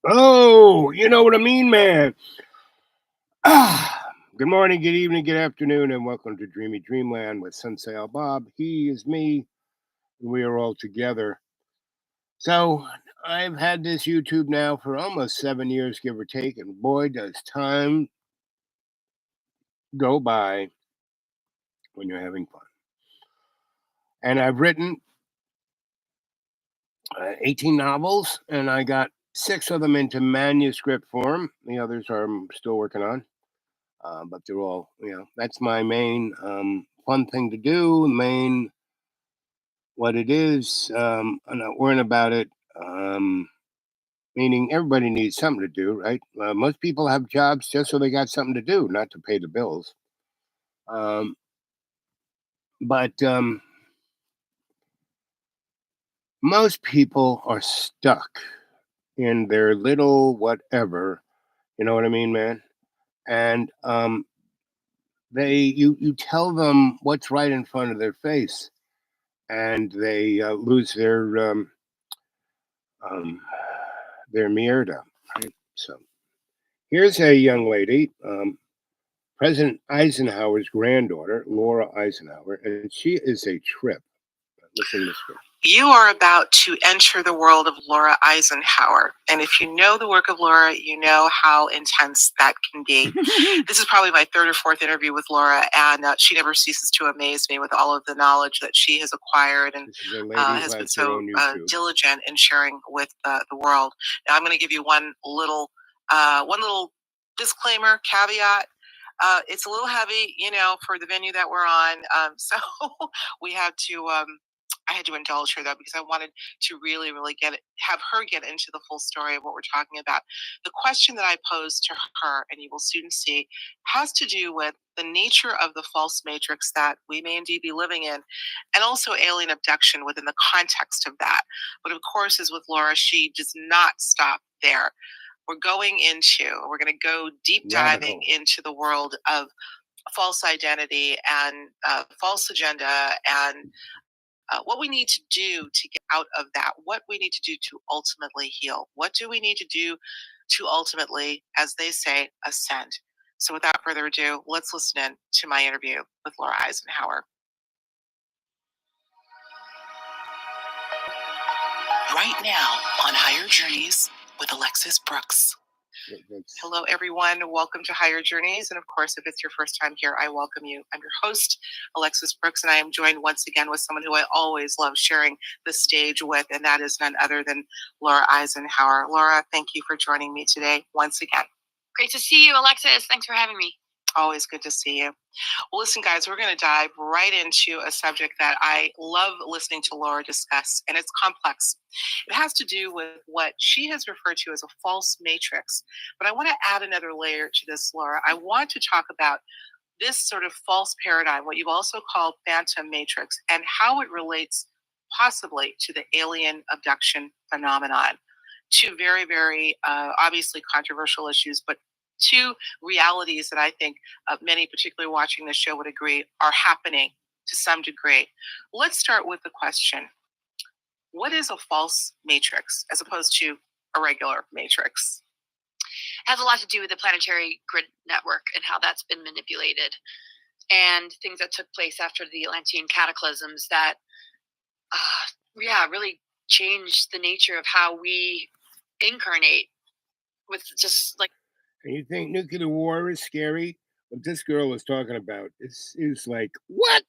Oh, you know what I mean, man. Good morning, good evening, good afternoon, and welcome to Dreamy Dreamland with Sensei Al Bob. He is me, and we are all together. So, I've had this YouTube now for almost 7 years, give or take, and boy, does time go by when you're having fun. And I've written 18 novels, and I got six of them into manuscript form. The others I'm still working on. But they're all, that's my main fun thing to do, main what it is. I'm not worrying about it, meaning everybody needs something to do, right? Most people have jobs just so they got something to do, not to pay the bills. Um, but most people are stuck in their little whatever, you know what I mean, man? And you tell them what's right in front of their face, and they lose um, their Mierda. Right? So here's a young lady, President Eisenhower's granddaughter, Laura Eisenhower, and she is a trip. Listen to this girl. You are about to enter the world of Laura Eisenhower. And if you know the work of Laura, you know how intense that can be. This is probably my third or fourth interview with Laura, and she never ceases to amaze me with all of the knowledge that she has acquired and has been so diligent in sharing with the world. Now, I'm going to give you one little disclaimer, caveat. It's a little heavy, for the venue that we're on. So we had to. I had to indulge her though because I wanted to really, really have her get into the full story of what we're talking about. The question that I posed to her, and you will soon see, has to do with the nature of the false matrix that we may indeed be living in, and also alien abduction within the context of that. But of course, as with Laura, she does not stop there. We're going to go deep diving into the world of false identity and false agenda and what we need to do to get out of that, what we need to do to ultimately heal, what do we need to do to ultimately, as they say, ascend. So without further ado, let's listen in to my interview with Laura Eisenhower. Right now on Higher Journeys with Alexis Brooks. Hello, everyone. Welcome to Higher Journeys. And of course, if it's your first time here, I welcome you. I'm your host, Alexis Brooks, and I am joined once again with someone who I always love sharing the stage with, and that is none other than Laura Eisenhower. Laura, thank you for joining me today once again. Great to see you, Alexis. Thanks for having me. Always good to see you. Well, listen, guys, we're going to dive right into a subject that I love listening to Laura discuss, and it's complex. It has to do with what she has referred to as a false matrix. But I want to add another layer to this, Laura. I want to talk about this sort of false paradigm, what you've also called phantom matrix, and how it relates possibly to the alien abduction phenomenon. Two very, very obviously controversial issues, but two realities that I think many, particularly watching this show, would agree are happening to some degree. Let's start with the question: what is a false matrix as opposed to a regular matrix? It has a lot to do with the planetary grid network and how that's been manipulated, and things that took place after the Atlantean cataclysms that, really changed the nature of how we incarnate with just like. And you think nuclear war is scary? What this girl is talking about is like, what?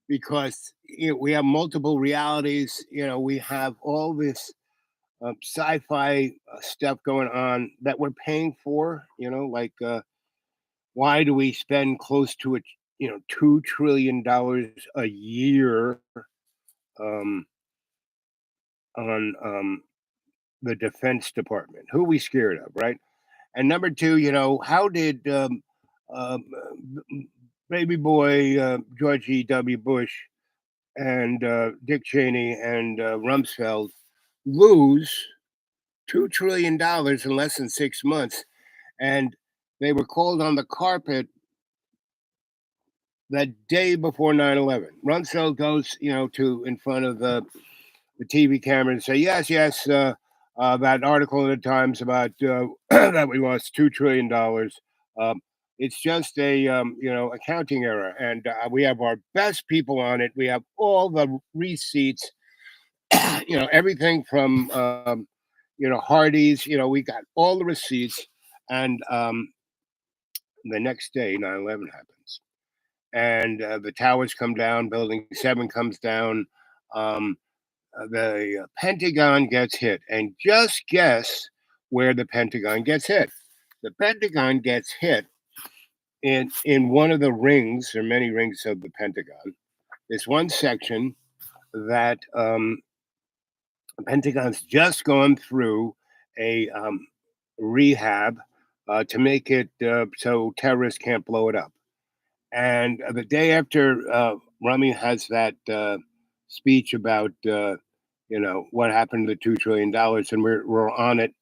Because we have multiple realities. We have all this sci-fi stuff going on that we're paying for. Like why do we spend close to $2 trillion a year um, on the Defense Department? Who are we scared of, right? And number two, how did baby boy George E.W. Bush and Dick Cheney and Rumsfeld lose $2 trillion in less than 6 months? And they were called on the carpet that day before 9/11. Rumsfeld goes, to in front of the TV camera and say, yes, that article in the Times about that we lost $2 trillion. Um, it's just a accounting error, and we have our best people on it. We have all the receipts, everything from Hardee's. We got all the receipts, and the next day, 9/11 happens, and the towers come down, Building 7 comes down, um, the Pentagon gets hit, and just guess where the Pentagon gets hit. The Pentagon gets hit in one of the rings, or many rings of the Pentagon. This one section that the Pentagon's just gone through a rehab to make it so terrorists can't blow it up. And the day after Rummy has that speech about what happened to the $2 trillion, and we're on it,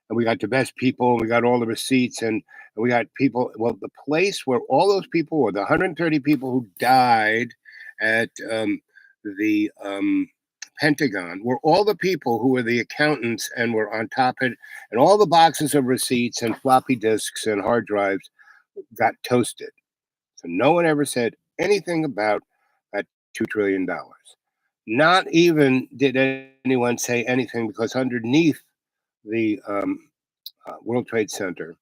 and we got the best people, and we got all the receipts, and we got people. Well, the place where all those people were, the 130 people who died at the Pentagon, were all the people who were the accountants and were on top of it, and all the boxes of receipts and floppy disks and hard drives got toasted. So no one ever said anything about that $2 trillion. Not even did anyone say anything, because underneath the World Trade Center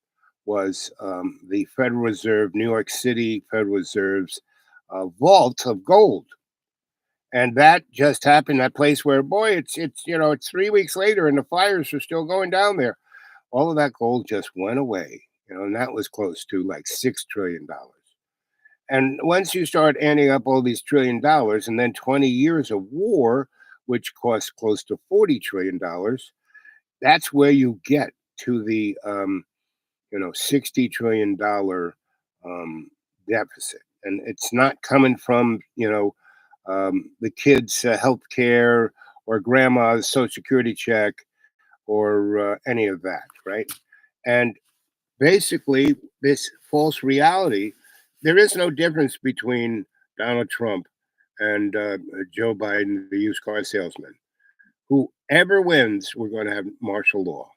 was the Federal Reserve, New York City Federal Reserve's vault of gold. And that just happened, that place where, boy, it's 3 weeks later and the fires are still going down there. All of that gold just went away, and that was close to like $6 trillion. And once you start adding up all these $1 trillion, and then 20 years of war, which cost close to $40 trillion, that's where you get to the $60 trillion deficit. And it's not coming from the kids' health care or grandma's social security check or any of that, right? And basically, this false reality, there is no difference between Donald Trump and Joe Biden, the used car salesman. Whoever wins, we're going to have martial law,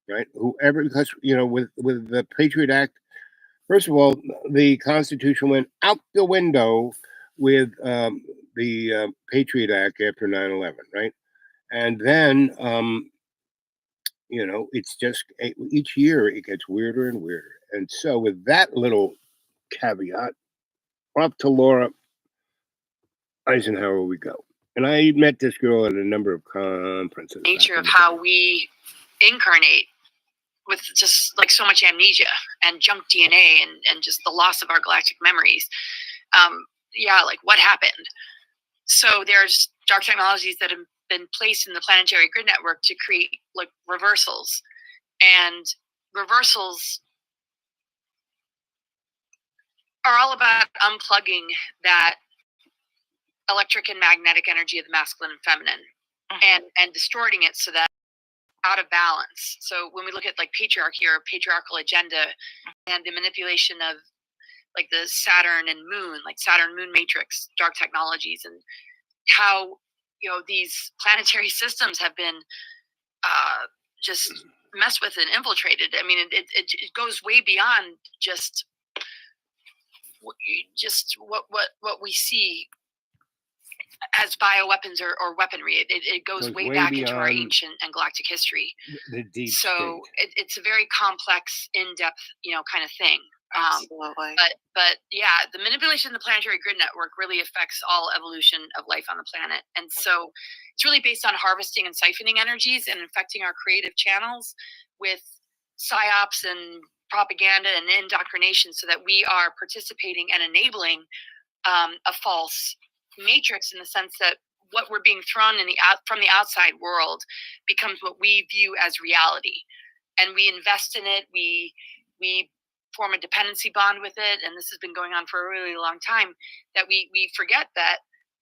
right? Whoever, because with the Patriot Act, first of all, the Constitution went out the window with the Patriot Act after 9/11, right? And then it's just each year it gets weirder and weirder. And so, with that little caveat, up to Laura Eisenhower we go. And I met this girl at a number of conferences. Nature of how we incarnate with just like so much amnesia and junk DNA and just the loss of our galactic memories. Like what happened? So there's dark technologies that have been placed in the planetary grid network to create like reversals. And reversals are all about unplugging that electric and magnetic energy of the masculine and feminine, and distorting it so that out of balance. So when we look at like patriarchy or patriarchal agenda and the manipulation of like the Saturn and Moon, like Saturn Moon matrix, dark technologies, and how these planetary systems have been just messed with and infiltrated. I mean, it goes way beyond just what we see as bioweapons or weaponry. It goes way back into our ancient and galactic history. The deep so it's a very complex, in-depth, kind of thing. Absolutely. But yeah, the manipulation of the planetary grid network really affects all evolution of life on the planet. And so it's really based on harvesting and siphoning energies and infecting our creative channels with psyops and propaganda and indoctrination, so that we are participating and enabling a false matrix, in the sense that what we're being thrown from the outside world becomes what we view as reality, and we invest in it. We form a dependency bond with it, and this has been going on for a really long time. That we forget that,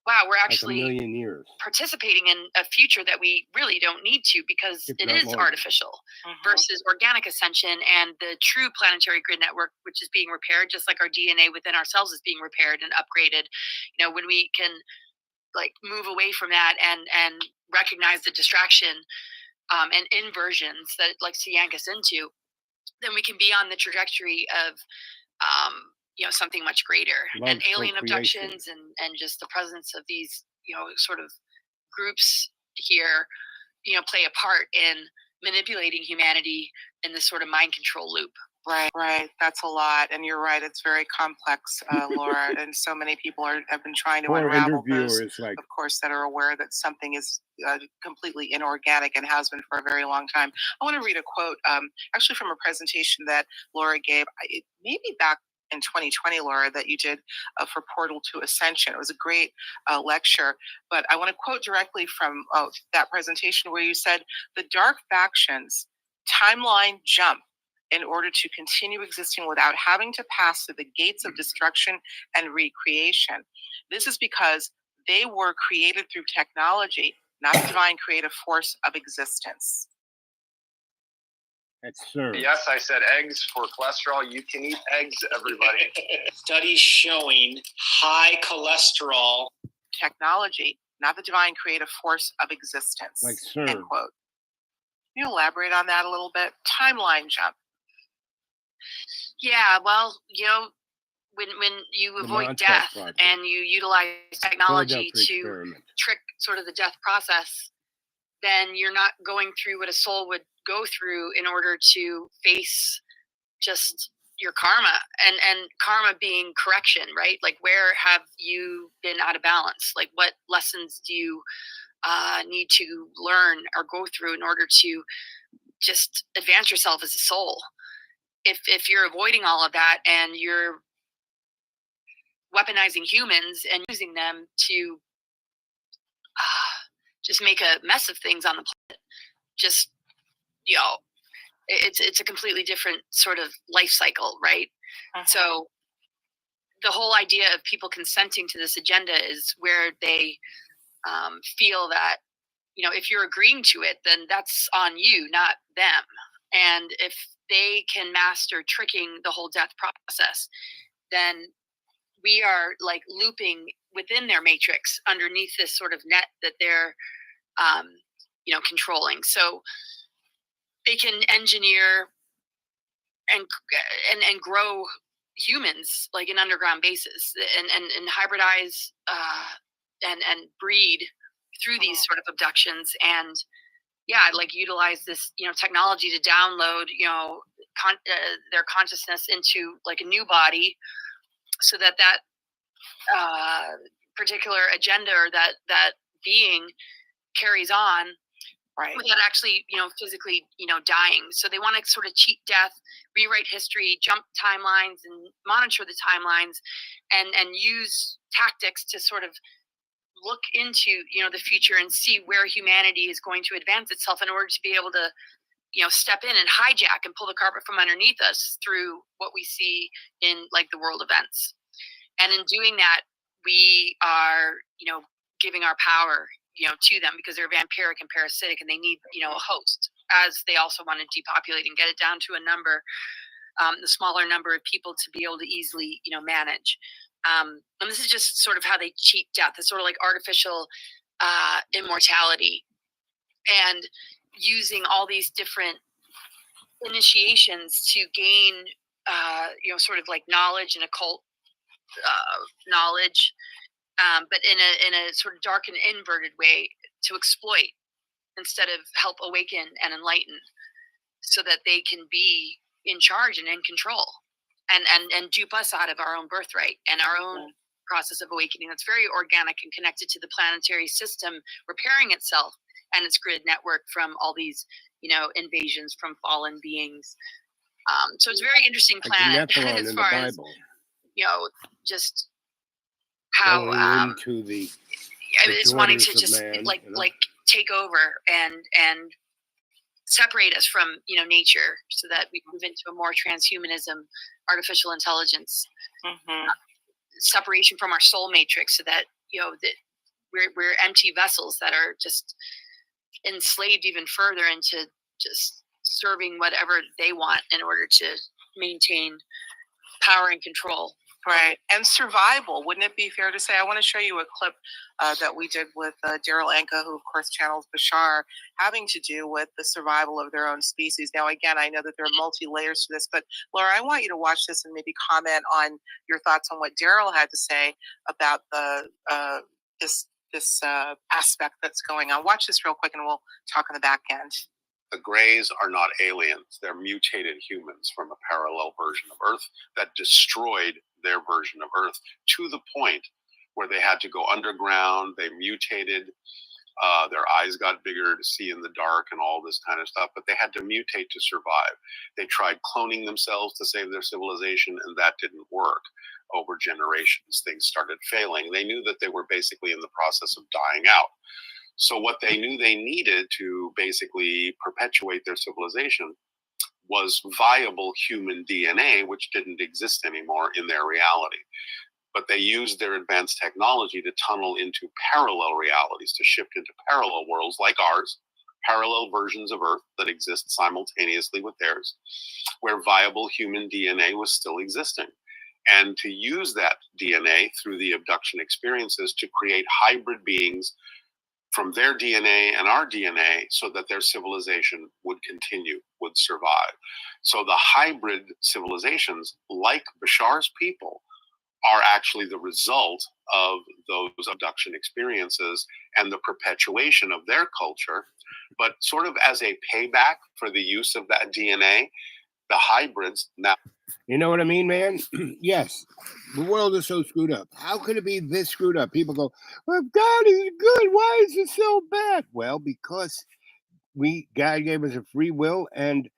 wow, we're actually like a million years participating in a future that we really don't need to, because it is artificial versus organic ascension and the true planetary grid network, which is being repaired, just like our DNA within ourselves is being repaired and upgraded. When we can like move away from that and recognize the distraction and inversions that it likes to yank us into, then we can be on the trajectory of something much greater. Love And alien co-creation. abductions and just the presence of these sort of groups here play a part in manipulating humanity in this sort of mind control loop. Right. That's a lot. And you're right. It's very complex, Laura. And so many people have been trying to Poor unravel those, interviewers, like, of course, that are aware that something is completely inorganic and has been for a very long time. I want to read a quote, actually from a presentation that Laura gave, maybe back in 2020, Laura, that you did for Portal to Ascension. It was a great lecture. But I want to quote directly from that presentation where you said, "The dark factions timeline jump in order to continue existing without having to pass through the gates of destruction and recreation. This is because they were created through technology, not the divine creative force of existence." that's Sir. Yes, I said eggs for cholesterol. You can eat eggs, everybody. Studies showing high cholesterol. Technology, not the divine creative force of existence. Like Sir. End quote. Can you elaborate on that a little bit? Timeline jump. Yeah, well, when you avoid death Project. and you utilize technology to experiment. trick sort of the death process, then you're not going through what a soul would go through in order to face just your karma, and karma being correction, right? Like, where have you been out of balance? Like, what lessons do you need to learn or go through in order to just advance yourself as a soul? If you're avoiding all of that and you're weaponizing humans and using them to just make a mess of things on the planet, just it's a completely different sort of life cycle, right? So the whole idea of people consenting to this agenda is where they feel that if you're agreeing to it, then that's on you, not them. And if they can master tricking the whole death process, then we are like looping within their matrix underneath this sort of net that they're controlling. So they can engineer and grow humans like an underground basis, and hybridize and breed through these sort of abductions, and like utilize this technology to download their consciousness into like a new body, so that particular agenda or that being carries on, Right. without actually physically dying. So they want to sort of cheat death, rewrite history, jump timelines, and monitor the timelines, and use tactics to sort of look into the future and see where humanity is going to advance itself in order to be able to step in and hijack and pull the carpet from underneath us through what we see in like the world events. And in doing that, we are giving our power to them, because they're vampiric and parasitic, and they need a host, as they also want to depopulate and get it down to a number, the smaller number of people to be able to easily manage. And this is just sort of how they cheat death. It's sort of like artificial immortality, and using all these different initiations to gain sort of like knowledge and occult knowledge, but in a sort of dark and inverted way, to exploit instead of help awaken and enlighten, so that they can be in charge and in control, and dupe us out of our own birthright and our own process of awakening that's very organic and connected to the planetary system repairing itself and its grid network from all these invasions from fallen beings. So it's a very interesting planet, Nephilim as in far the as Bible. just how Going into the it's wanting to daughters of just man, like take over and separate us from nature, so that we move into a more transhumanism, artificial intelligence, separation from our soul matrix, so that that we're empty vessels that are just enslaved even further into just serving whatever they want in order to maintain power and control. Right. And survival. Wouldn't it be fair to say? I want to show you a clip that we did with Daryl Anka, who, of course, channels Bashar, having to do with the survival of their own species. Now, again, I know that there are multi layers to this, but Laura, I want you to watch this and maybe comment on your thoughts on what Daryl had to say about this aspect that's going on. Watch this real quick, and we'll talk on the back end. The Greys are not aliens. They're mutated humans from a parallel version of Earth that destroyed their version of Earth to the point where they had to go underground. They mutated. Their eyes got bigger to see in the dark and all this kind of stuff, but they had to mutate to survive. They tried cloning themselves to save their civilization, and that didn't work. Over generations, things started failing. They knew that they were basically in the process of dying out. So what they knew they needed to basically perpetuate their civilization was viable human DNA, which didn't exist anymore in their reality. But they used their advanced technology to tunnel into parallel realities, to shift into parallel worlds like ours, parallel versions of Earth that exist simultaneously with theirs, where viable human DNA was still existing. And to use that DNA through the abduction experiences to create hybrid beings from their DNA and our DNA so that their civilization would continue, would survive. So the hybrid civilizations, like Bashar's people, are actually the result of those abduction experiences and the perpetuation of their culture. But sort of as a payback for the use of that DNA, the hybrids now. You know what I mean, man? Yes. The world is so screwed up. How could it be this screwed up? People go, well, if God is good, why is it so bad? Well, because God gave us a free will, and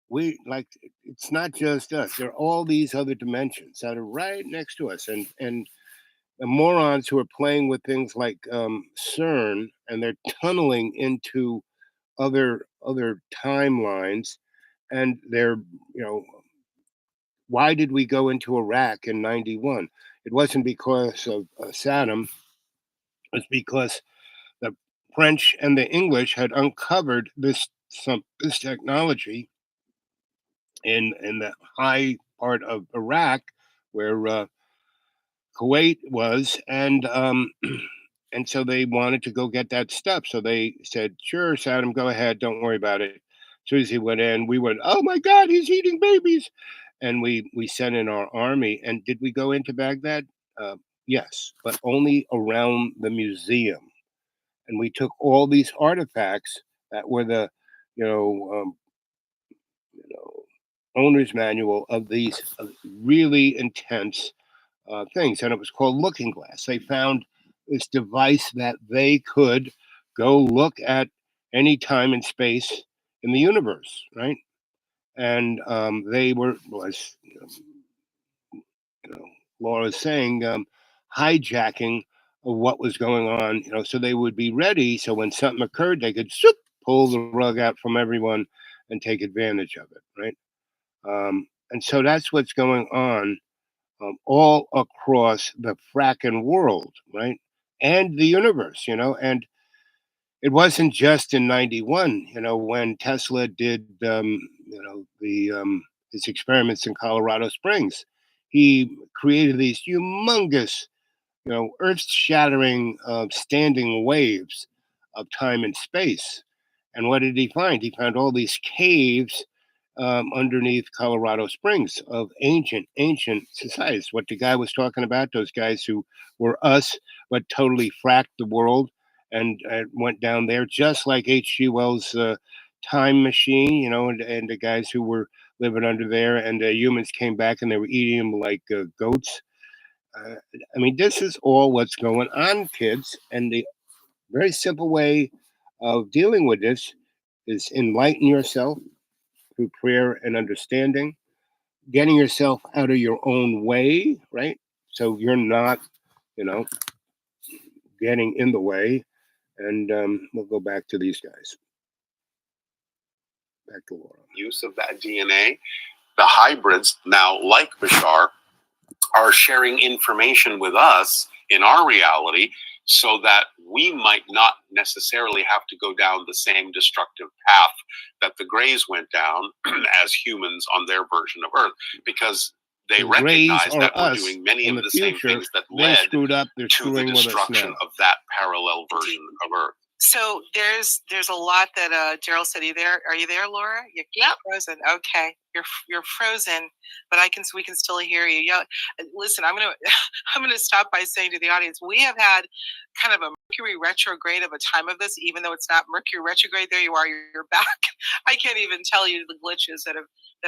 it's not just us. There are all these other dimensions that are right next to us. And the morons who are playing with things like CERN, and they're tunneling into other timelines, and they're, why did we go into Iraq in 91? It wasn't because of Saddam. It was because the French and the English had uncovered this technology in the high part of Iraq, where Kuwait was, and and so they wanted to go get that stuff. So they said, "Sure, Saddam, go ahead. Don't worry about it." As soon as he went in, we went, "Oh my God, he's eating babies!" And we sent in our army. And did we go into Baghdad? Yes, but only around the museum. And we took all these artifacts that were the, you know, um, you know, owner's manual of these really intense things, and it was called Looking Glass. They found this device that they could go look at any time and space in the universe, right? And they were, as Laura's saying, hijacking of what was going on, so they would be ready. So when something occurred, they could pull the rug out from everyone and take advantage of it, right? And so that's what's going on all across the fracking world, right? And the universe, and it wasn't just in 91, when Tesla did, his experiments in Colorado Springs. He created these humongous, earth-shattering standing waves of time and space. And what did he find? He found all these caves underneath Colorado Springs of ancient societies. What the guy was talking about, those guys who were us, but totally fracked the world and went down there, just like H.G. Wells' Time Machine, and the guys who were living under there, and the humans came back and they were eating them like goats. I mean, this is all what's going on, kids. And the very simple way of dealing with this is enlighten yourself through prayer and understanding, getting yourself out of your own way, right? So you're not, getting in the way. And we'll go back to these guys. Back to Laura. Use of that DNA, the hybrids now, like Bashar, are sharing information with us in our reality so that we might not necessarily have to go down the same destructive path that the Greys went down as humans on their version of Earth, because they the Greys recognize or that we're us doing many in of the the same future. things that They led screwed up. They're to the screwing with us destruction now. of that parallel version of Earth. So there's a lot that Daryl said. Are you there, Laura? You're frozen. Okay, you're frozen, but we can still hear you. Yeah, listen, I'm gonna I'm gonna stop by saying to the audience, we have had kind of a Mercury retrograde of a time of this, even though it's not Mercury retrograde. There you are, you're back. I can't even tell you the glitches that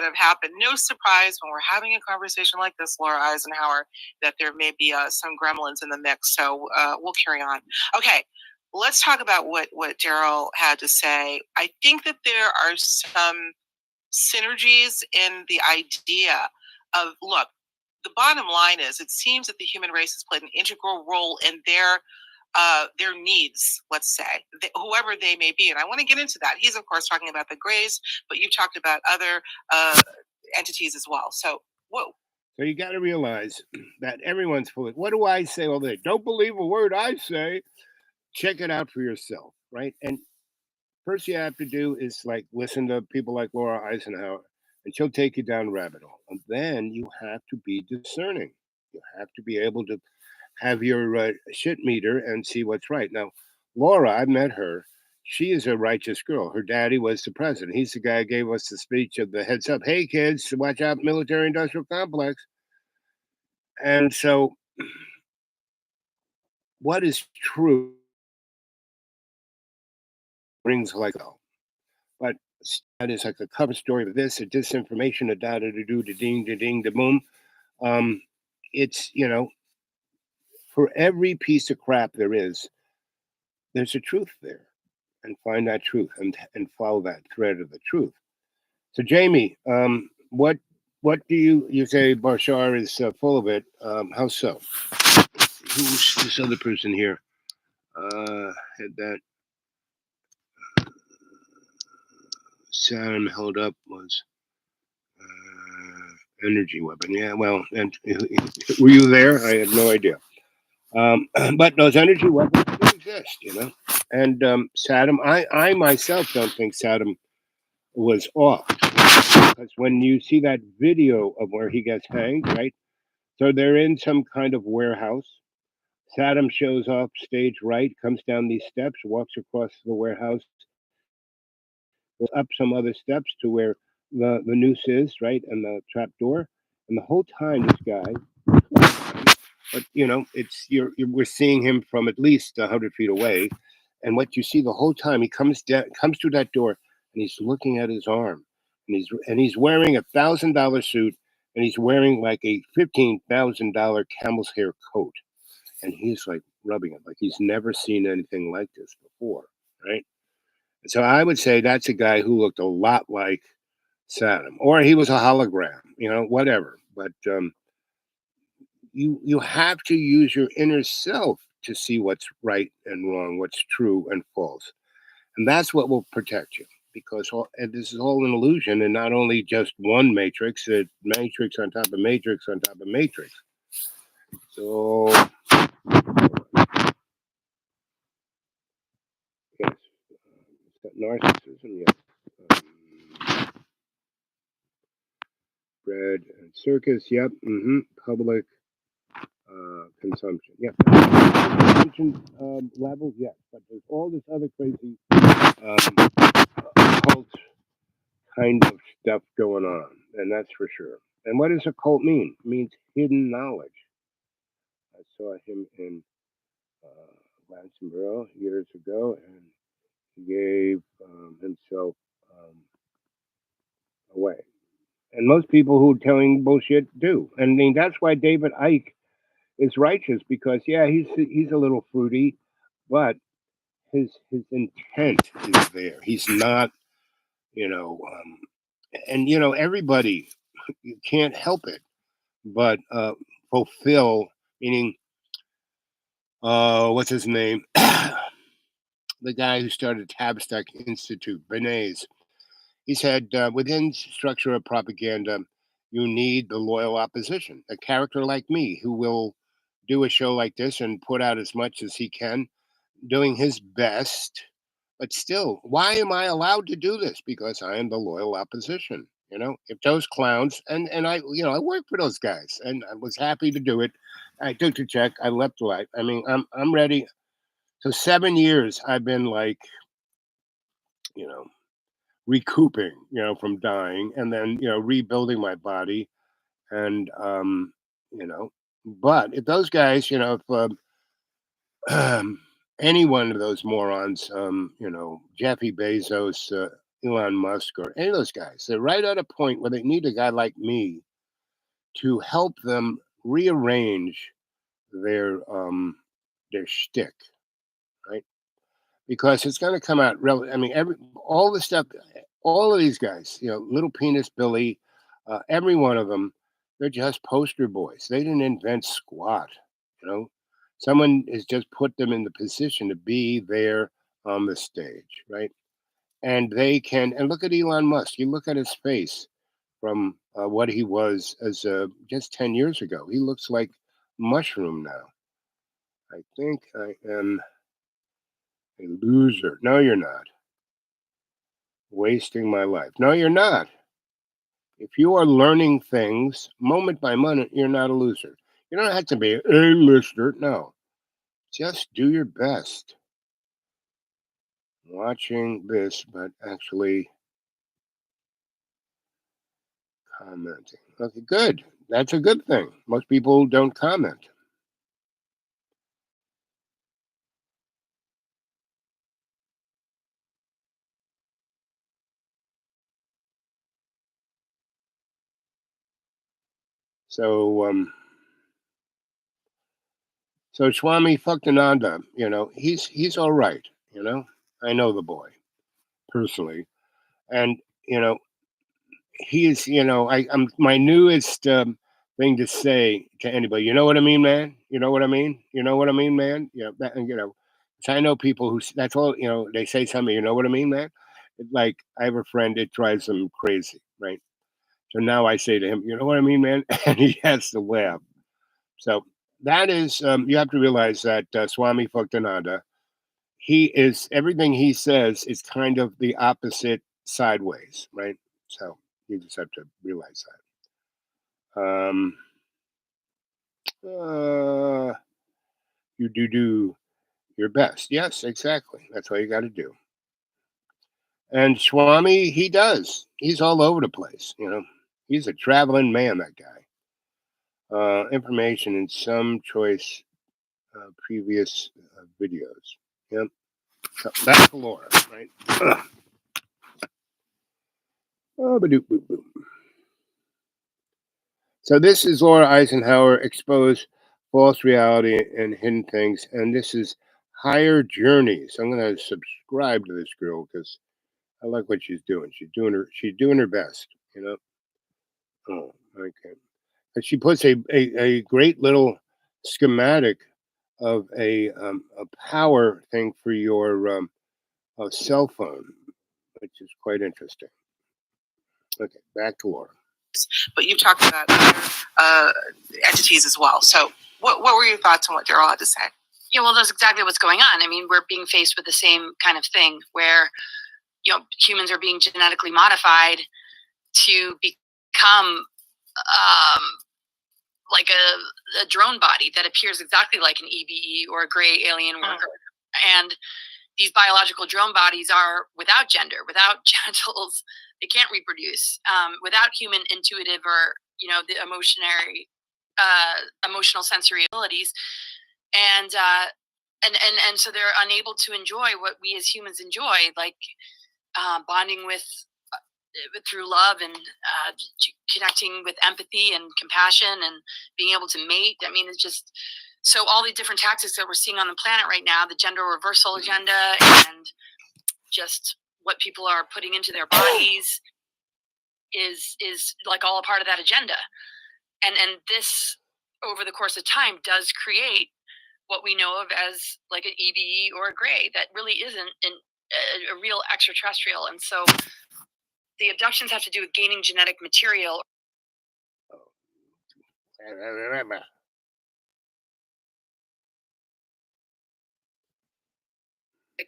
have happened. No surprise when we're having a conversation like this, Laura Eisenhower, that there may be some gremlins in the mix. So we'll carry on. Okay. Let's talk about what Daryl had to say. I think that there are some synergies in the idea of, look, the bottom line is it seems that the human race has played an integral role in their needs, let's say, whoever they may be. And I want to get into that. He's, of course, talking about the Greys, but you've talked about other entities as well. So, whoa. So you got to realize that everyone's full of, what do I say all day? Don't believe a word I say. Check it out for yourself, right? And first you have to do is like listen to people like Laura Eisenhower, and she'll take you down rabbit hole. And then you have to be discerning. You have to be able to have your shit meter and see what's right. Now, Laura, I met her. She is a righteous girl. Her daddy was the president. He's the guy who gave us the speech of the heads up. Hey, kids, watch out, military-industrial complex. And so, what is true rings like hell. But that is like a cover story of this, a disinformation, a da da da do, da ding, da ding, da boom. It's, for every piece of crap there's a truth there, and find that truth and follow that thread of the truth. So, Jamie, what do you say? Bashar is full of it. How so? Who's this other person here? Had that Saddam held up was energy weapon. Yeah, well, and were you there? I had no idea. But those energy weapons do exist, And Saddam, I myself don't think Saddam was off, because when you see that video of where he gets hanged, right? So they're in some kind of warehouse. Saddam shows up stage right, comes down these steps, walks across the warehouse, goes up some other steps to where the noose is, right, and the trap door. And the whole time, this guy, but we're seeing him from at least 100 feet away, and what you see the whole time, he comes through that door, and he's looking at his arm, and he's wearing $1,000 suit, and he's wearing like a $15,000 camel's hair coat, and he's like rubbing it like he's never seen anything like this before, right? So I would say that's a guy who looked a lot like Saddam, or he was a hologram, whatever. But you have to use your inner self to see what's right and wrong, what's true and false, and that's what will protect you. Because this is all an illusion, and not only just one matrix, it's matrix on top of matrix on top of matrix. So yes, it's got narcissism, yes. Bread and circus, yep. Public consumption, yep. Consumption levels, yes. But there's all this other crazy occult kind of stuff going on, and that's for sure. And what does occult mean? It means hidden knowledge. I saw him in Lansingburgh years ago, and he gave himself away. And most people who are telling bullshit do. And I mean, that's why David Icke is righteous, because yeah, he's a little fruity, but his intent is there. He's not, and everybody, you can't help it but fulfill, meaning what's his name? The guy who started Tavistock Institute, Bernays. He said, within structure of propaganda, you need the loyal opposition, a character like me who will do a show like this and put out as much as he can, doing his best. But still, why am I allowed to do this? Because I am the loyal opposition. if those clowns and I, I worked for those guys, and I was happy to do it. I took the check. I left the life. I mean, I'm ready. So 7 years I've been like, you know, recouping, from dying, and then rebuilding my body, and you know. But if those guys, if any one of those morons, Jeffy Bezos, Elon Musk, or any of those guys, they're right at a point where they need a guy like me to help them rearrange their shtick, right? Because it's going to come out really. I mean, all the stuff, all of these guys, Little Penis Billy, every one of them, they're just poster boys. They didn't invent squat, you know. Someone has just put them in the position to be there on the stage, right? And they can. And look at Elon Musk. You look at his face from what he was as just 10 years ago. He looks like mushroom now. I think I am a loser. No, you're not. Wasting my life. No, you're not. If you are learning things moment by moment, you're not a loser. You don't have to be a listener. No, just do your best. Watching this, but actually commenting. Okay, good. That's a good thing. Most people don't comment. So, so Swami Bhaktananda, he's all right. I know the boy personally, and you know, he is. I'm my newest thing to say to anybody. You know what I mean, man? You know what I mean? You know what I mean, man? That, and, 'cause I know people who that's all. They say something. You know what I mean, man? Like I have a friend, it drives him crazy, right? So now I say to him, you know what I mean, man? And he has to laugh. So that is, you have to realize that Swami Bhaktananda, he is, everything he says is kind of the opposite sideways, right? So you just have to realize that. Uh, you do your best. Yes, exactly. That's what you got to do. And Swami, he does. He's all over the place. He's a traveling man, that guy. Information in some choice previous videos. Yep. So back to Laura, right? Oh, ba-doop, boop, boop. So this is Laura Eisenhower, Expose False Reality and Hidden Things. And this is Higher Journeys. I'm going to subscribe to this girl because I like what she's doing. She's doing her best. Oh, okay. And she puts a great little schematic of a power thing for your cell phone, which is quite interesting. Okay, back to Laura. But you've talked about other entities as well. So, what were your thoughts on what Daryl had to say? Yeah, well, that's exactly what's going on. I mean, we're being faced with the same kind of thing where humans are being genetically modified to become like a drone body that appears exactly like an EBE or a gray alien worker. And these biological drone bodies are without gender, without genitals. They can't reproduce, without human intuitive or the emotional sensory abilities, and so they're unable to enjoy what we as humans enjoy, like bonding with through love and connecting with empathy and compassion and being able to mate. I mean, it's just so all the different tactics that we're seeing on the planet right now, the gender reversal agenda and just what people are putting into their bodies is like all a part of that agenda. And this over the course of time does create what we know of as like an EBE or a gray that really isn't a real extraterrestrial. And so the abductions have to do with gaining genetic material.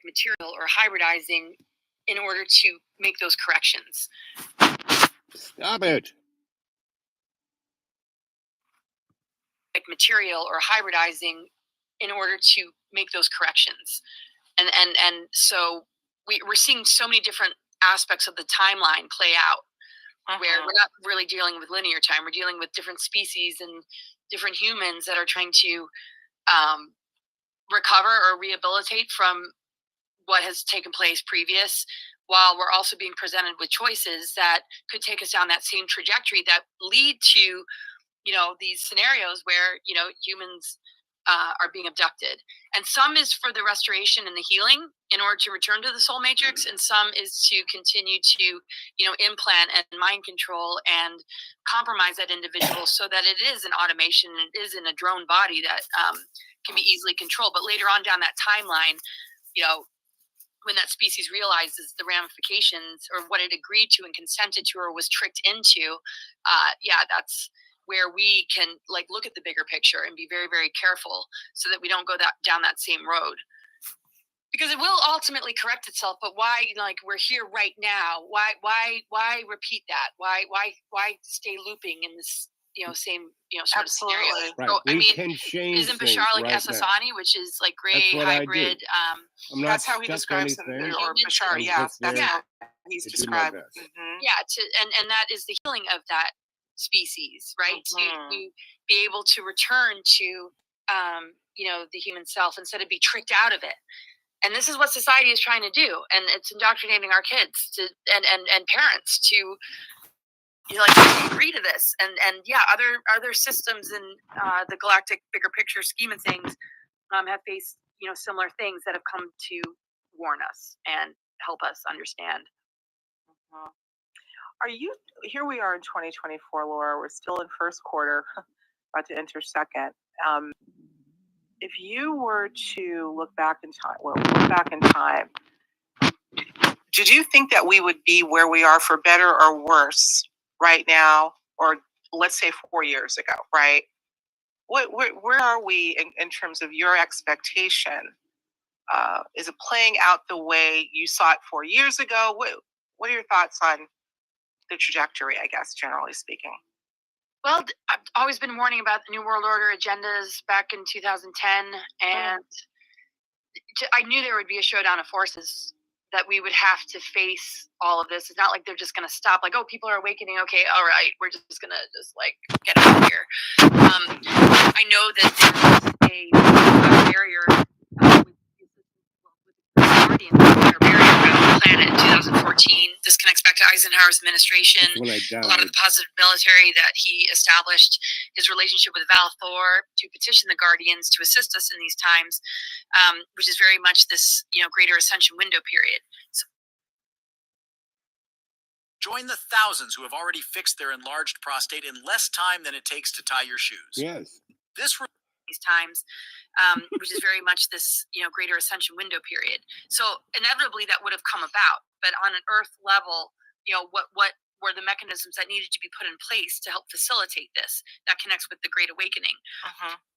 Material or hybridizing in order to make those corrections. Stop it. Material or hybridizing in order to make those corrections. And so we're seeing so many different aspects of the timeline play out where we're not really dealing with linear time. We're dealing with different species and different humans that are trying to recover or rehabilitate from what has taken place previous, while we're also being presented with choices that could take us down that same trajectory that lead to these scenarios where humans are being abducted. And some is for the restoration and the healing in order to return to the soul matrix, and some is to continue to implant and mind control and compromise that individual so that it is an automation, it is in a drone body that can be easily controlled. But later on down that timeline, when that species realizes the ramifications or what it agreed to and consented to or was tricked into, that's where we can look at the bigger picture and be very, very careful so that we don't go down that same road. Because it will ultimately correct itself, but why? We're here right now. Why repeat that? Why stay looping in this same sort of scenario? Right. So, We can change isn't things Bashar right Essasani, now. which is gray hybrid? I'm not That's how he stuck describes him, anything. or Bashar. I'm Yeah, just that's there how he's to do my described. best. And that is the healing of that species, right? To be able to return to the human self instead of be tricked out of it. And this is what society is trying to do, and it's indoctrinating our kids to and parents to agree to this. And other systems in the galactic bigger picture scheme of things have faced similar things that have come to warn us and help us understand. Are you here? We are in 2024, Laura. We're still in first quarter, about to enter second. If you were to look back in time, did you think that we would be where we are for better or worse right now, or let's say 4 years ago, right? Where are we in terms of your expectation? Is it playing out the way you saw it 4 years ago? What are your thoughts on the trajectory, I guess, generally speaking? Well, I've always been warning about the New World Order agendas back in 2010, and I knew there would be a showdown of forces, that we would have to face all of this. It's not like they're just going to stop, people are awakening. Okay, all right, we're just going to get out of here. I know that there was a barrier with the Guardians, barrier around the planet in 2014. This connects back to Eisenhower's administration. A lot of the positive military that he established, his relationship with Val Thor to petition the Guardians to assist us in these times, which is very much this greater ascension window period. So, join the thousands who have already fixed their enlarged prostate in less time than it takes to tie your shoes. Yes. These times, which is very much this greater ascension window period. So inevitably that would have come about, but on an Earth level, what were the mechanisms that needed to be put in place to help facilitate this? That connects with the Great Awakening.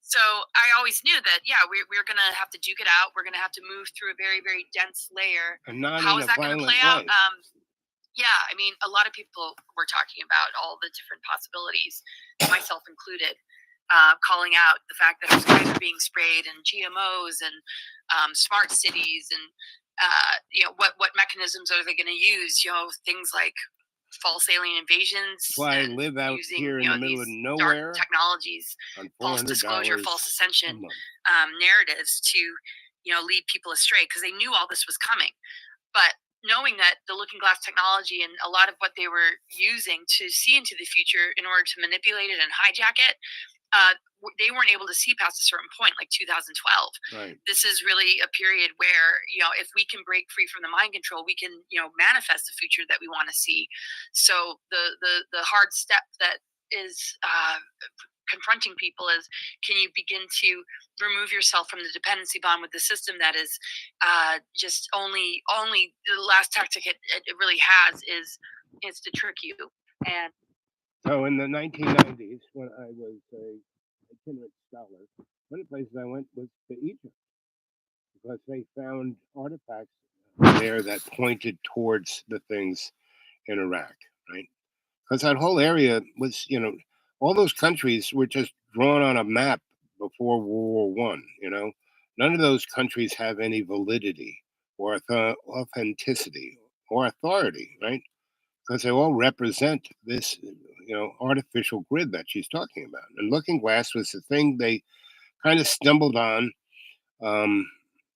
So I always knew that we're going to have to duke it out. We're going to have to move through a very, very dense layer. How is that going to play out? I mean, a lot of people were talking about all the different possibilities, myself included. Calling out the fact that our skies are being sprayed and GMOs and smart cities and what mechanisms are they going to use? Things like false alien invasions. Why I live out using, here in the middle of nowhere. Dark technologies, false disclosure, false ascension narratives to lead people astray because they knew all this was coming, but knowing that the looking glass technology and a lot of what they were using to see into the future in order to manipulate it and hijack it, they weren't able to see past a certain point, like 2012. Right. This is really a period where, if we can break free from the mind control, we can, manifest the future that we want to see. So the hard step that is confronting people is, can you begin to remove yourself from the dependency bond with the system that is just only the last tactic it really has is to trick you. And so in the 1990s, when I was a itinerant scholar, one of the places I went was to Egypt because they found artifacts there that pointed towards the things in Iraq, right? because that whole area was, all those countries were just drawn on a map before World War I. None of those countries have any validity or authenticity or authority, right? Because they all represent this, artificial grid that she's talking about. And Looking Glass was the thing they kind of stumbled on um,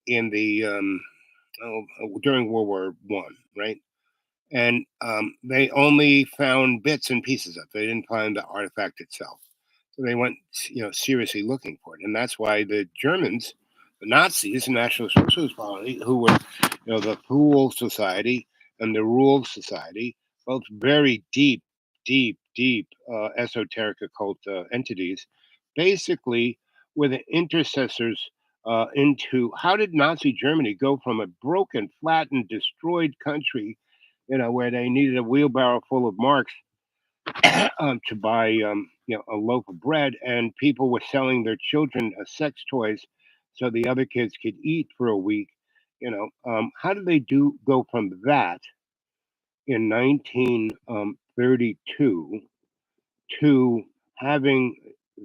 in the during World War I, right? And they only found bits and pieces of it. They didn't find the artifact itself. So they went, seriously looking for it, and that's why the Germans, the Nazis, the National Socialist Party, who were, the Fool Society and the Rule Society, both very deep, deep, deep esoteric occult entities, basically were the intercessors into how did Nazi Germany go from a broken, flattened, destroyed country, where they needed a wheelbarrow full of marks to buy, a loaf of bread, and people were selling their children sex toys so the other kids could eat for a week. How did they go from that in 1932 to having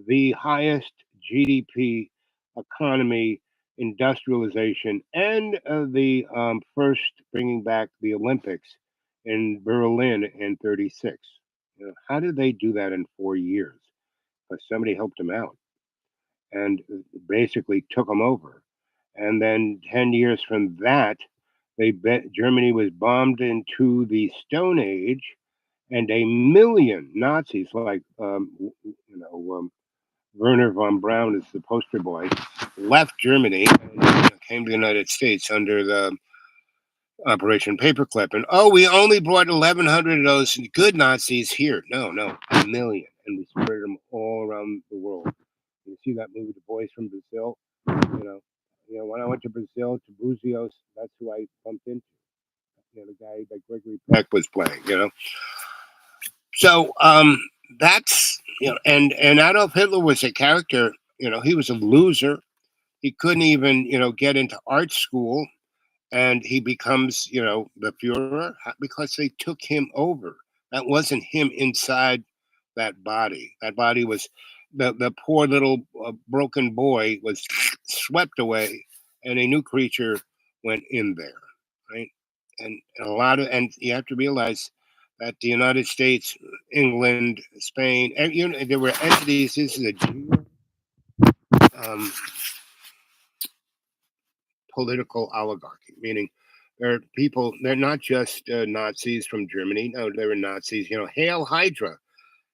the highest GDP economy, industrialization, and the first bringing back the Olympics in Berlin in 36? How did they do that in 4 years? Because somebody helped them out and basically took them over. And then 10 years from that, Germany was bombed into the Stone Age, and a million Nazis, like Werner von Braun is the poster boy, left Germany and came to the United States under the Operation Paperclip. And we only brought 1,100 of those good Nazis here. No, a million, and we spread them all around the world. You see that movie, The Boys from Brazil? When I went to Brazil, to Buzios, that's who I bumped into. The guy that Gregory Peck was playing. So that's and Adolf Hitler was a character. He was a loser. He couldn't even get into art school, and he becomes the Führer because they took him over. That wasn't him inside that body. That body was the poor little broken boy was swept away, and a new creature went in there, right? And a lot of, and you have to realize that the United States, England, Spain, and there were entities. This is a um, political oligarchy, meaning they're people. They're not just Nazis from Germany. No, they were Nazis. Hail Hydra.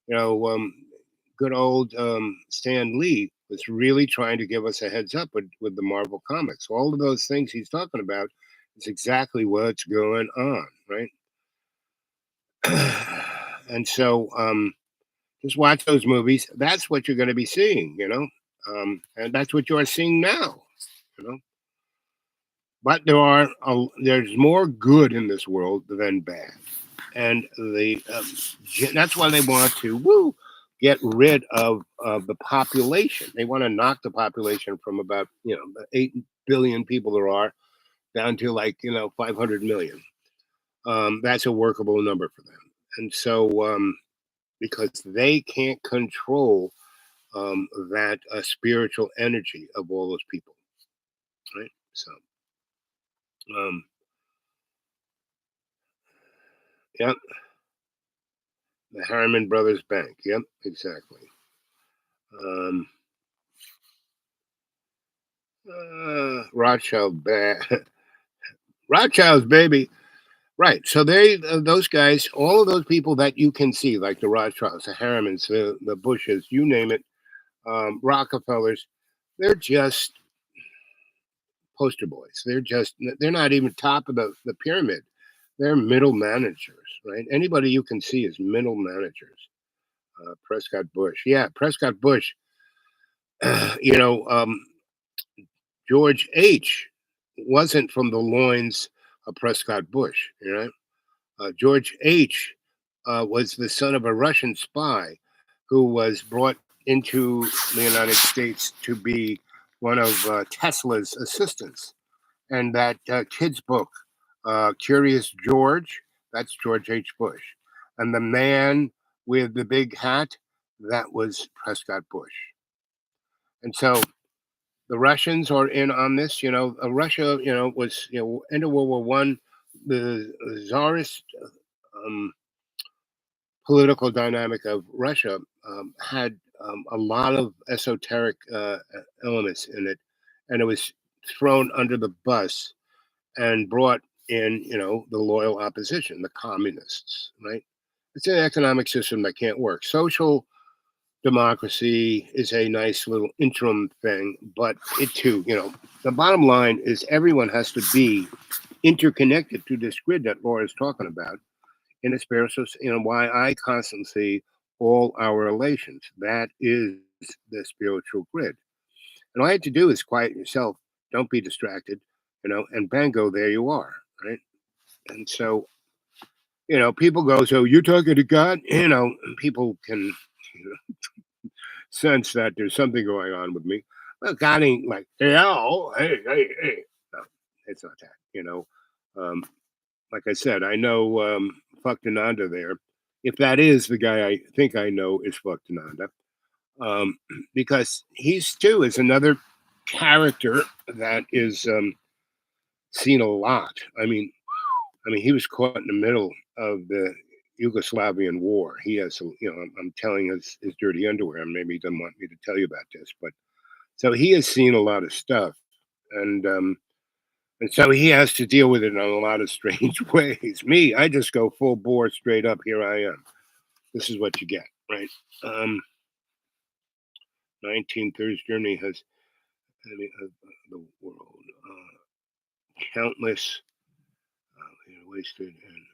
You know, um, Good old Stan Lee was really trying to give us a heads up with the Marvel comics. All of those things he's talking about is exactly what's going on, right? And so just watch those movies. That's what you're going to be seeing, and that's what you're seeing now, you know. But there's more good in this world than bad, and that's why they want to get rid of the population. They want to knock the population from about the 8 billion people there are down to 500 million. That's a workable number for them, and so because they can't control that spiritual energy of all those people, right? So. Um, Yep, the Harriman Brothers Bank. Yep, exactly. Um, Rothschild, Rothschild's baby. Right. So those guys, all of those people that you can see, like the Rothschilds, the Harrimans, the Bushes, you name it, Rockefellers, they're just poster boys. They're not even top of the pyramid. They're middle managers, right? Anybody you can see is middle managers. Prescott Bush. Yeah, Prescott Bush. you know, George H. wasn't from the loins of Prescott Bush. George H. Was the son of a Russian spy who was brought into the United States to be one of Tesla's assistants. And that kid's book, Curious George, that's George H. Bush. And the man with the big hat, that was Prescott Bush. And so the Russians are in on this. Russia, was end of World War One, the czarist um, political dynamic of Russia had a lot of esoteric elements in it, and it was thrown under the bus and brought in, the loyal opposition, the communists, right? It's an economic system that can't work. Social democracy is a nice little interim thing, but it too, the bottom line is everyone has to be interconnected to this grid that Laura's talking about in a spiritual, why I constantly see all our relations. That is the spiritual grid. And all you have to do is quiet yourself, don't be distracted, and bango, there you are, right? And so, people go, so you're talking to God, people can sense that there's something going on with me. Well, God ain't like, hey, hey. No, it's not that, like I said, I know Bhaktananda there. If that is the guy I think I know is Bhaktananda, because he's too is another character that is seen a lot. I mean, he was caught in the middle of the Yugoslavian war. He has, I'm telling his dirty underwear, and maybe he doesn't want me to tell you about this, but so he has seen a lot of stuff, and so he has to deal with it in a lot of strange ways. Me, I just go full bore, straight up. Here I am. This is what you get, right? 1930s Germany has enemy of the world, countless wasted, and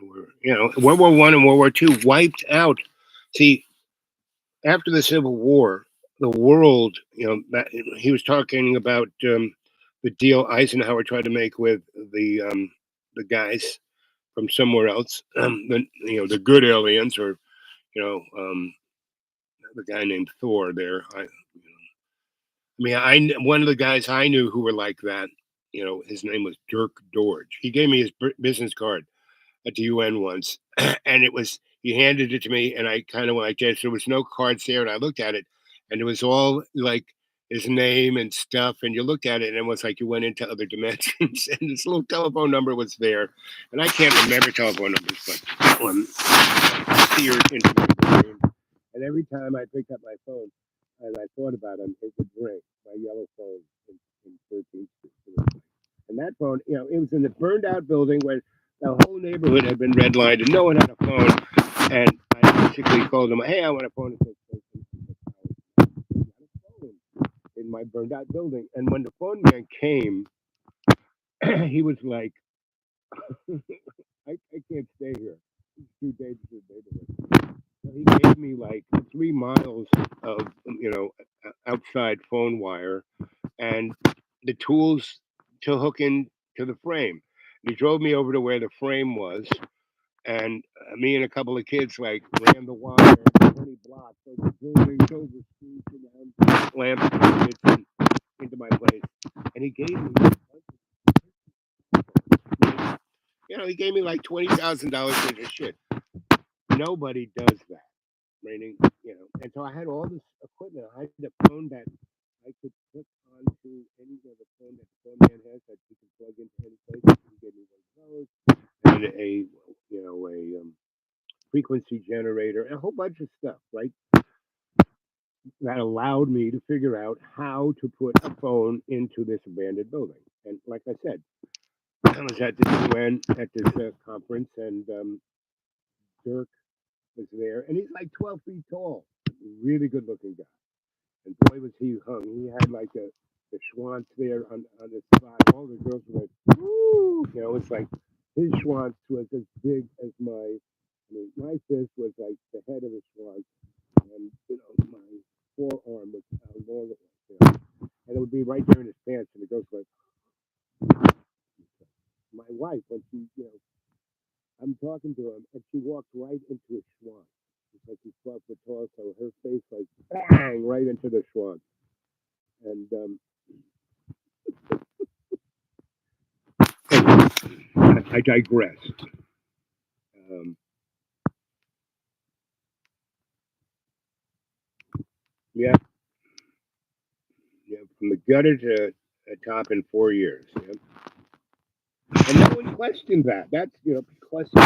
we're World War One and World War Two wiped out. See, after the Civil War, the world, that he was talking about the deal Eisenhower tried to make with the guys from somewhere else, the good aliens, or you know, um, the guy named Thor. There, one of the guys I knew who were like that. His name was Dirk Dorge. He gave me his business card at the UN once, and he handed it to me, and I kind of like this. There was no cards there, and I looked at it, and it was all like his name and stuff. And you looked at it, and it was like you went into other dimensions. And this little telephone number was there, and I can't remember telephone numbers, but that one seared into my brain. And every time I picked up my phone and I thought about him, it would ring. My yellow phone in 13th Street. And that phone, it was in the burned out building where the whole neighborhood had been redlined and no one had a phone. And I basically called him, hey, I want a phone in my burned out building. And when the phone man came, he was like, I can't stay here. It's too dangerous neighborhood. So he gave me like 3 miles of, outside phone wire and the tools to hook in to the frame. He drove me over to where the frame was, and me and a couple of kids like ran the wire 20 blocks over buildings, over streets, and lamps into my place. And he gave me, he gave me like $20,000 worth of shit. Nobody does that, meaning, And so I had all this equipment. I had a phone that I could hook onto any of the phone that the phone man has that you can plug into any place. He gave me one of those and a frequency generator and a whole bunch of stuff, right? That allowed me to figure out how to put a phone into this abandoned building. And like I said, I was at the UN at this conference, and Dirk was there, and he's like 12 feet tall, really good looking guy. And boy, was he hung. He had like the schwanz there on the spot. All the girls were like, woo! It's like his schwanz was as big as my fist was like the head of the schwanz. And, my forearm was how long it was. And it would be right there in his pants. And the girls were like, my wife, when she, I'm talking to him, and she walked right into his schwanz. It's like he's 12 foot tall, so her face like bang right into the schwanz. And I digress. Um, gutter to the top in 4 years. Yeah? And no one questioned that. That's, question.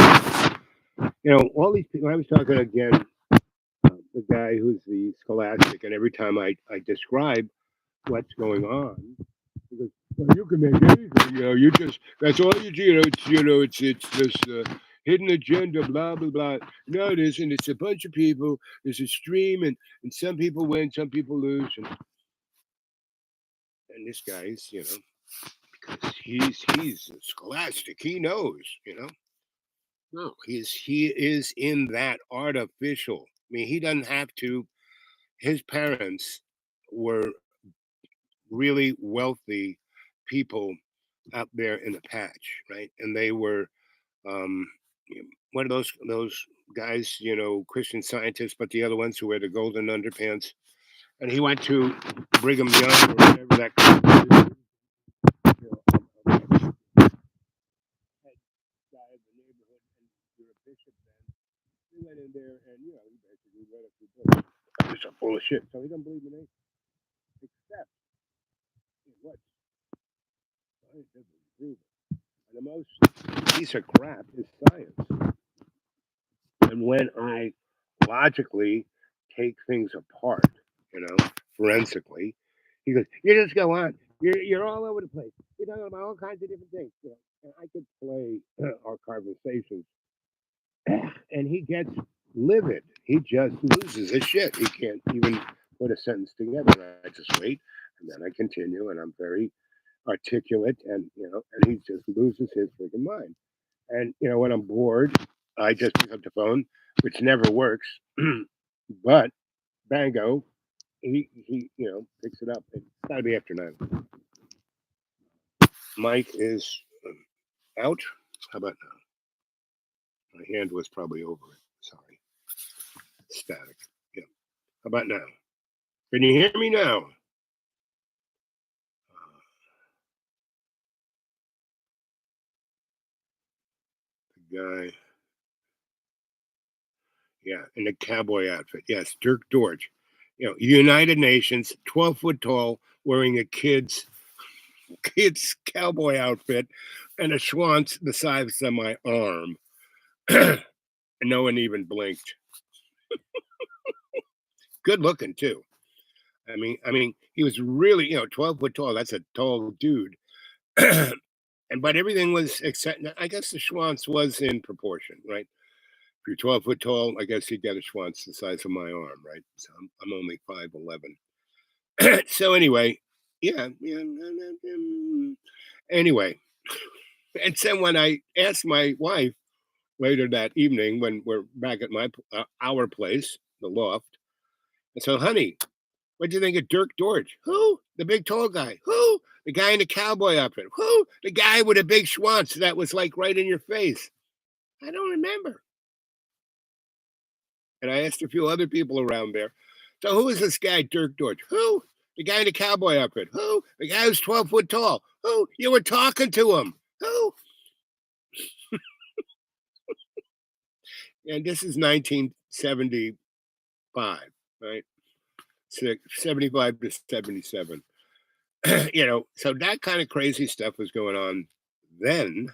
All these people. I was talking again, the guy who's the scholastic, and every time I describe what's going on, he goes, well, you can make anything, you just, that's all you do, it's this hidden agenda, blah, blah, blah. No, it isn't. It's a bunch of people, there's a stream, and some people win, some people lose. And this guy's, because he's scholastic, he knows, No, he is in that artificial. I mean, he doesn't have to. His parents were really wealthy people out there in the patch, right? And they were um, one of those guys, Christian scientists, but the other ones who wear the golden underpants. And he went to Brigham Young or whatever that guy of the neighborhood, and you're a bishop then. He went in there and he basically read a few books. It's full of shit. So he doesn't believe in anything except in what scientifically proven. And the most piece of crap is science. And when I logically take things apart, forensically, he goes, "You just go on. You're all over the place. You're talking about all kinds of different things." And I could play our conversations, and he gets livid. He just loses his shit. He can't even put a sentence together. I just wait, and then I continue, and I'm very articulate, and and he just loses his freaking mind. And when I'm bored, I just pick up the phone, which never works, but bango, he picks it up. It's got to be after 9. Mike is out. How about now? My hand was probably over it. Sorry. Static. Yeah. How about now? Can you hear me now? The guy. Yeah, in the cowboy outfit. Yes, Dirk Dorch. United Nations, 12 foot tall, wearing a kid's cowboy outfit and a schwanz the size of my arm. And no one even blinked. Good looking too. I mean, he was really, 12 foot tall. That's a tall dude. But everything was except. I guess the schwanz was in proportion, right? If you're 12 foot tall, I guess you get a schwanz the size of my arm, right? So I'm only 5'11". So anyway, yeah. Anyway, and then when I asked my wife later that evening when we're back at our place, the loft, I said, "Honey, what do you think of Dirk Dorch? Who? The big tall guy? Who? The guy in the cowboy outfit? Who? The guy with a big schwanz that was like right in your face?" I don't remember. And I asked a few other people around there. So who is this guy, Dirk Dorch? Who? The guy in the cowboy outfit. Who? The guy who's 12 foot tall. Who? You were talking to him. Who? And this is 1975, right? 75 to 77. So that kind of crazy stuff was going on then.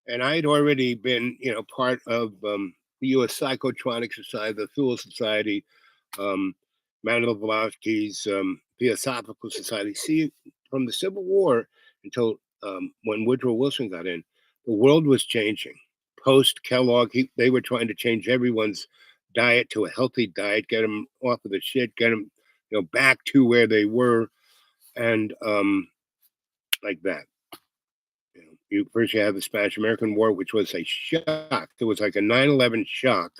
And I'd already been, part of the U.S. Psychotronic Society, the Thule Society, Manilovsky's Theosophical Society. See, from the Civil War until when Woodrow Wilson got in, the world was changing. Post Kellogg, they were trying to change everyone's diet to a healthy diet, get them off of the shit, get them, back to where they were, and like that. First you have the Spanish American War, which was a shock. It was like a 9/11 shock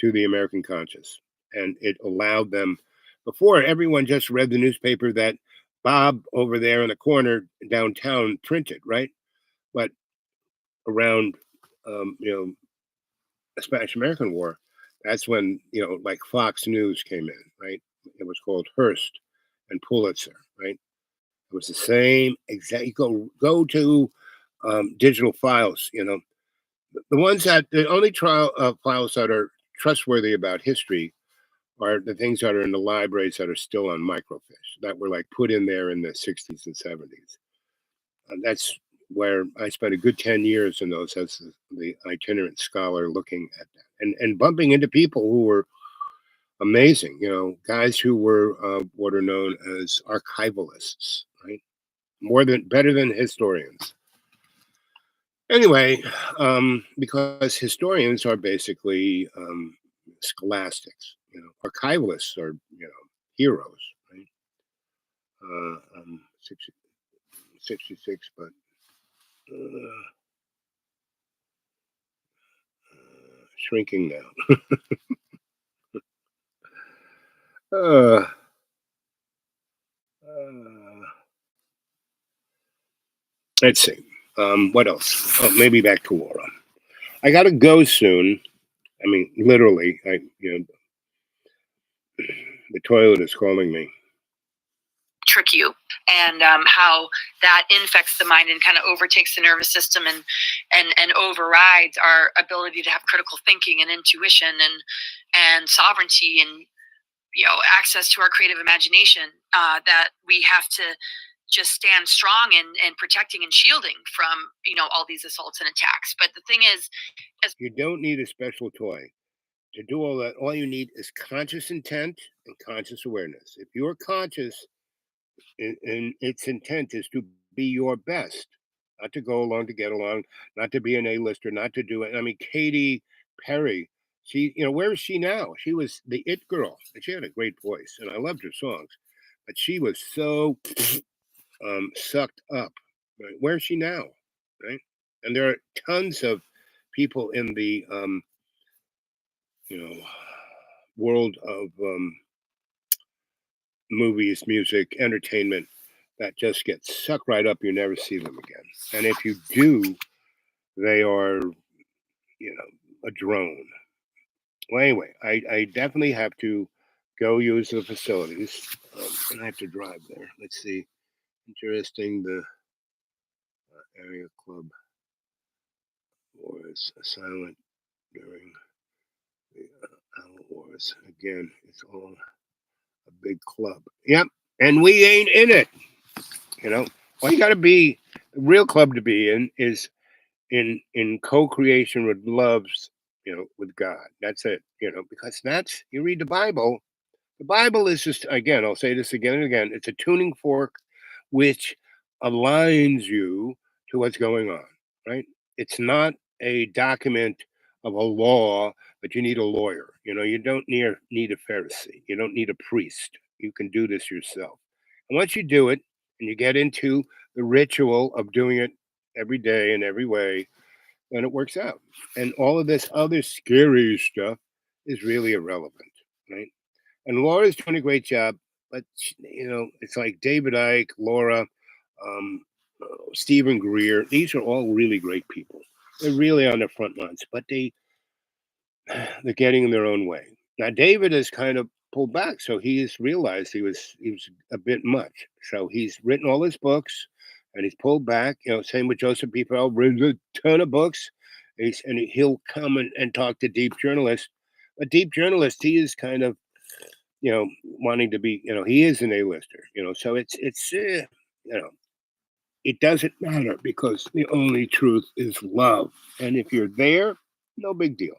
to the American conscience. And it allowed them, before everyone just read the newspaper that Bob over there in the corner downtown printed, right? But around, the Spanish American War, that's when, like Fox News came in, right? It was called Hearst and Pulitzer, right? It was the same exact. You go to digital files. The only files that are trustworthy about history are the things that are in the libraries that are still on microfiche that were like put in there in the 60s and 70s. And that's where I spent a good 10 years in those as the itinerant scholar looking at that and bumping into people who were amazing, guys who were what are known as archivalists, right? Better than historians. Anyway, because historians are basically scholastics, archivalists are, heroes, right? 66, but shrinking now. uh, uh, let's see. What else? Oh, maybe back to Laura. I gotta go soon. I mean, literally. The toilet is calling me. Trick you, and how that infects the mind and kind of overtakes the nervous system and overrides our ability to have critical thinking and intuition and sovereignty and access to our creative imagination, that we have to just stand strong and protecting and shielding from all these assaults and attacks. But the thing is, you don't need a special toy to do all that. All you need is conscious intent and conscious awareness. If you're conscious and its intent is to be your best, not to go along to get along, not to be an A-lister, not to do it. I mean, Katy Perry, where is she now? She was the it girl, and she had a great voice, and I loved her songs, but she was so sucked up. Right? Where is she now? Right? And there are tons of people in the world of movies, music, entertainment that just get sucked right up. You never see them again. And if you do, they are, a drone. Well, anyway, I definitely have to go use the facilities. And I have to drive there. Let's see. Interesting. The area club was silent during the hour wars. Again, it's all a big club. Yep. And we ain't in it. All you got to be, the real club to be in is in co-creation with loves, with God. That's it, because that's, you read the Bible is just, again, I'll say this again and again, it's a tuning fork which aligns you to what's going on, right? It's not a document of a law, but you need a lawyer. You don't need a Pharisee. You don't need a priest. You can do this yourself. And once you do it and you get into the ritual of doing it every day in every way, then it works out. And all of this other scary stuff is really irrelevant, right? And Laura's doing a great job, but it's like David Icke, Laura, um, Stephen Greer. These are all really great people. They're really on the front lines, but they're getting in their own way. Now David has kind of pulled back, so he has realized he was a bit much. So he's written all his books, and he's pulled back. Same with Joseph P. Farrell, written a ton of books. And he'll come and talk to deep journalists. But deep journalists, he is kind of wanting to be. He is an A-lister. So it's it doesn't matter because the only truth is love, and if you're there, no big deal.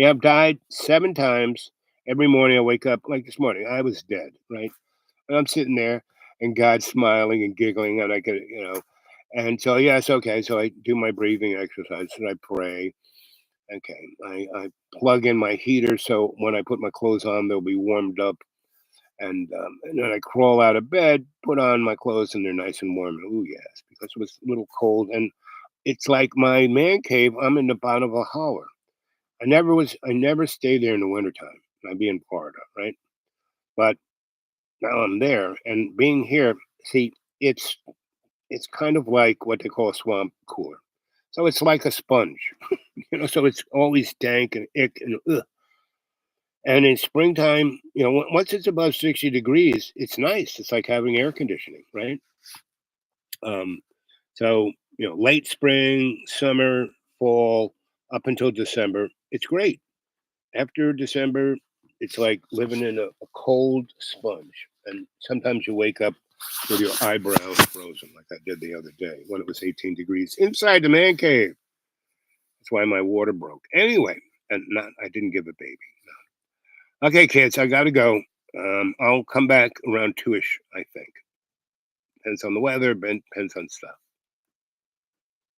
I've died 7 times. Every morning I wake up, like this morning, I was dead, right? And I'm sitting there and God's smiling and giggling, and I get, and so, yes, okay. So I do my breathing exercise and I pray. Okay. I plug in my heater so when I put my clothes on, they'll be warmed up. And then I crawl out of bed, put on my clothes, and they're nice and warm. Oh, yes, because it was a little cold. And it's like my man cave, I'm in the bottom of a holler. I never stayed there in the wintertime. I'd be in Florida, right? But now I'm there, and being here, see, it's kind of like what they call a swamp cooler. So it's like a sponge, so it's always dank and ick and ugh. And in springtime, once it's above 60 degrees, it's nice. It's like having air conditioning, right? Um, so, late spring, summer, fall, up until December, it's great. After December, It's like living in a cold sponge. And sometimes you wake up with your eyebrows frozen, like I did the other day when it was 18 degrees inside the man cave. That's why my water broke. Anyway, and not I didn't give a baby. No. Okay, kids, I gotta go. I'll come back around 2ish, I think. Depends on the weather, depends on stuff.